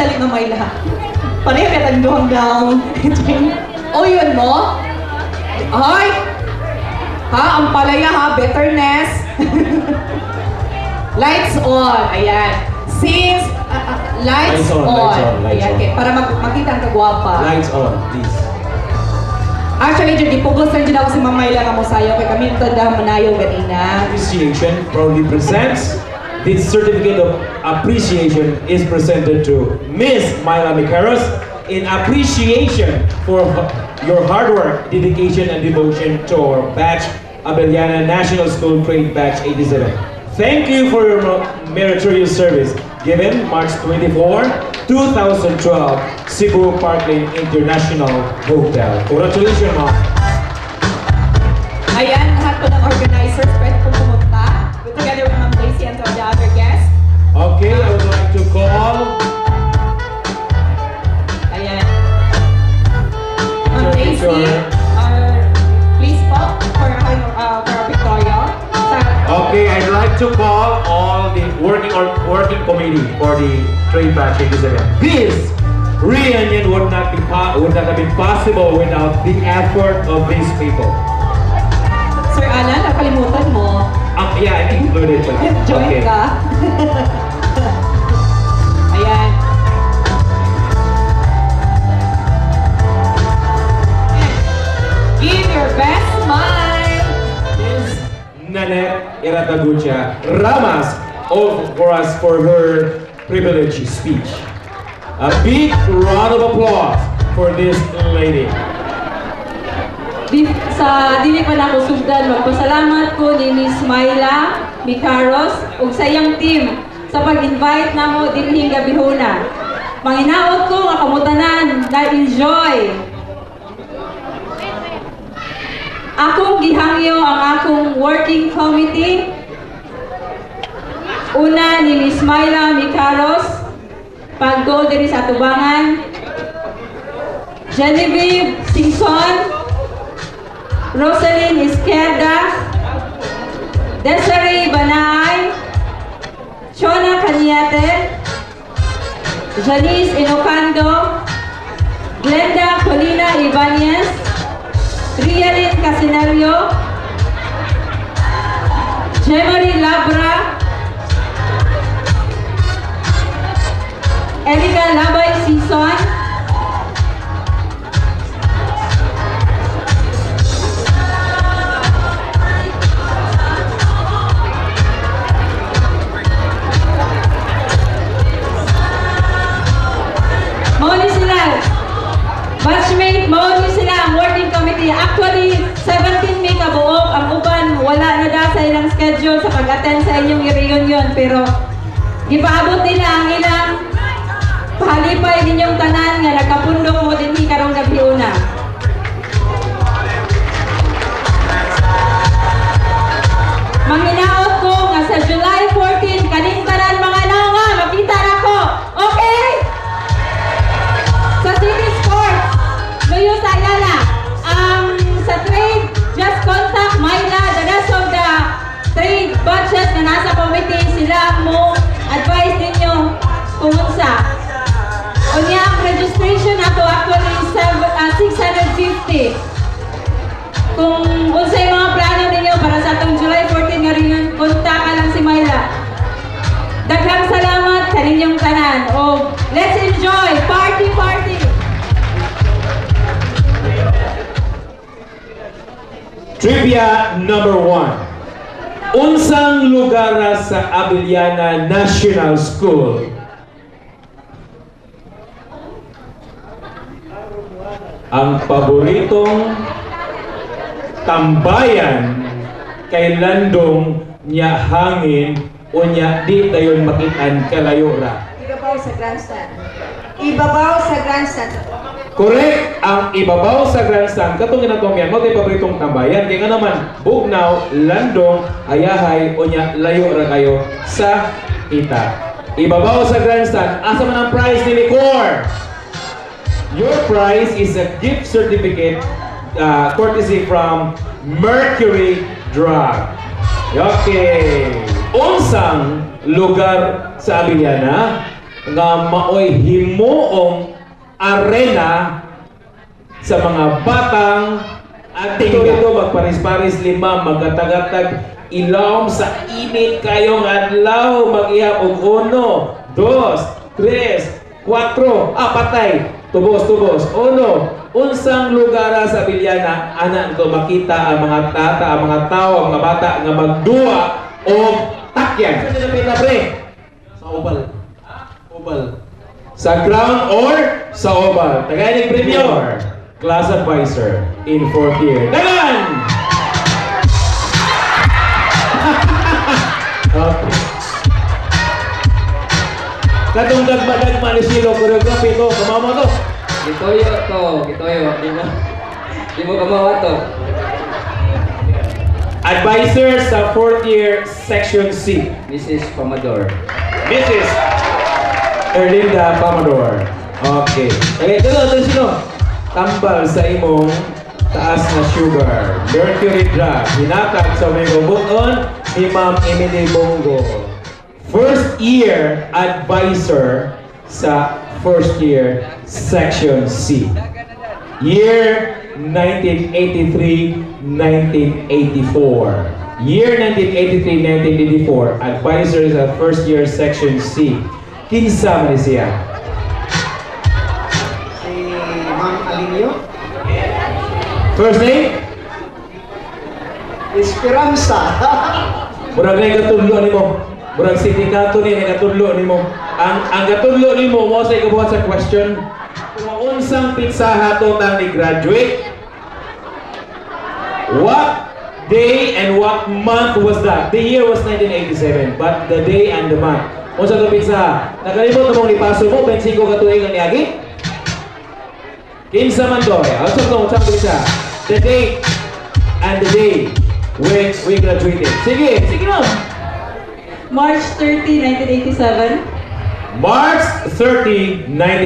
dali na may lahat. Pareho ka tagdoong down. O yun mo? Ay! Ha? Ang palaya ha? Bitterness. Lights on. Ayan. Since lights on. Lights Ayan. on. Okay. Para makita ang kagwapa. Lights on, please. Actually, Judy, pugos na dyan ako si Mamayla nga mo sayo. Kaya kami tanda manayo ganina. Appreciation proudly presents. This certificate of appreciation is presented to Miss Myla Micaros in appreciation for your hard work, dedication, and devotion to our batch, Abellana National School Grade Batch 87. Thank you for your meritorious service given March 24, 2012, Cebu Parkland International Hotel. Congratulations, ma'am. Ayan, lahat po ng organizers pwede po pumunta. Together with Ma'am Lacey and the other guests. Okay, I would like to call Ayan. Ma'am Lacey, please pop for our Victoria. Okay, I'd like to call all the working committee for the trade batch 87. This reunion would not have been possible without the effort of these people. Sir Alan, nakalimutan mo. Yeah, I included it. Join ka. Ayan. Give your best smile. Ms. Nanette Iratagucha Ramas for us for her privileged speech. A big round of applause for this lady. Sa dili pa na ko sugdan, magpasalamat ko ni Miss Myla Micaros ug sa iyang team sa pag-invite namo dinhing gabihuna. Manginaot ko nga kamutanan na enjoy. Akong gihangyo ang akong working committee. Una ni Miss Myla Micaros, pag-go diri sa Tubangan. Genevieve Singson, Rosalyn Izquierda, Desiree Banaay, Chona Cañete, Janice Inocando, Glenda Colina Ibanez, Rialyn Casinario, Jemary Labra, Erika Labay Sison, batchmate, mauni sila ang working committee. Actually, 17 may kabuok. Ang uban, wala na da sa ilang schedule sa pag-attend sa inyong reunion. Pero, gipaabot nila ang ilang pahalipay ninyong tanan nga nagkapundok mo din karong gabi una. Manghinaot ko nga sa July 14, kaning tanan mga nga, makita na ko. Okay? Sa City Sports, Luyo sa Ayala, sa trade, just contact Myla, the rest of the trade batches na nasa committee, sila mo advise ninyo kung unsa. Unya ang registration ato actually 650. Kung unsa yung mga plano ninyo para sa atong July 14 nga rin, kontak ka lang si Myla. Daghang salamat sa ninyong tanan. O, let's enjoy! Party, party! Trivia number 1. Unsang lugar sa Abellana National School ang paboritong tambayan kay landong nya hangin o nya di dayon makitaan kalayo ra? Ibabaw sa grandstand. Ibabaw sa grandstand. Correct! Ang ibabaw sa grandstand, katong ginatong yan, mga paboritong tambayan. Kaya nga naman, Bugnaw, Landong, Ayahay, o nya, layo ra kayo sa kita. Ibabaw sa grandstand, asa man ang prize ni Licor? Your prize is a gift certificate courtesy from Mercury Drug. Okay. Unsang lugar sa Abellana nga maoy himuong arena sa mga batang ating ito magparis-paris lima magkatagatag ilawom sa init kayong adlaw mag-ihap og 1, 2, 3, 4 patay tubos 1 unsang lugar sa Bilyana ana to makita ang mga tata ang mga tao ang mga bata nga magduwa og takyan sa napita pre Sa oval. Oval. sa ground or sa oval tagay ni premyo class advisor in 4th year dagan okay. Katong dagma ni Silo choreography to kamama to Gitoyo to, gitoyo. Di mo kamawa to. advisor sa 4th year section C Mrs. Pamador. Mrs. Erlinda Pamador. Okay. Okay, ito sino? Tambal sa imong taas na sugar. Mercury drug. Hinatag sa may buton ni Ma'am Emily Bongo. First year advisor sa first year section C. Year 1983-1984. Year 1983-1984, advisor sa first year section C. Kinsa man siya? Si Ma'am Alinio. First name? Esperanza. Murag na katudlo nimo. Murag sindikato ni katudlo nimo. Ang katudlo nimo mo sa ikabuhat sa question. Kung unsang pitsaha to tang ni graduate? What day and what month was that? The year was 1987, but the day and the month. Unsa to pitsaha? Nakalimot mo ni paso mo 25 ka tuig ang niagi? Kinsa man doy? Unsa pitsaha? The date and the day when we graduated. Sige ma'am. March 30, 1987. March 30, 19